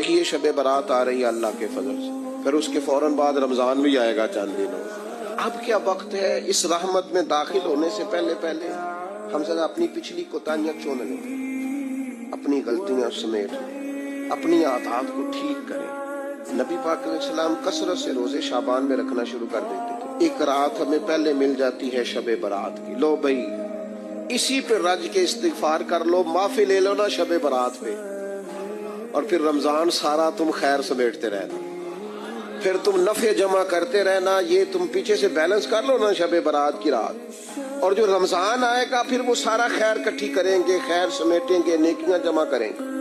देखिए शब बारात आ रही है अल्लाह के फजल से, फिर उसके फौरन बाद रमजान भी आएगा चंद दिनों। अब क्या वक्त है इस रहमत में दाखिल होने से पहले पहले हम जरा अपनी पिछली कोताहियां चुन लें, अपनी गलतियां समेट लें, अपनी आदत को ठीक करें। नबी पाक अलैहिस्सलाम कसरत से रोजे शाबान में रखना शुरू कर देते थे। एक रात हमें पहले मिल जाती है शब बारात की, लो भाई इसी पे रज के इस्तिगफार कर लो, माफी ले लो ना शब बारात पे, और फिर रमजान सारा तुम खैर समेटते रहना, फिर तुम नफे जमा करते रहना। ये तुम पीछे से बैलेंस कर लो ना शब बारात की रात, और जो रमजान आएगा फिर वो सारा खैर इकट्ठी करेंगे, खैर समेटेंगे, नेकियां जमा करेंगे।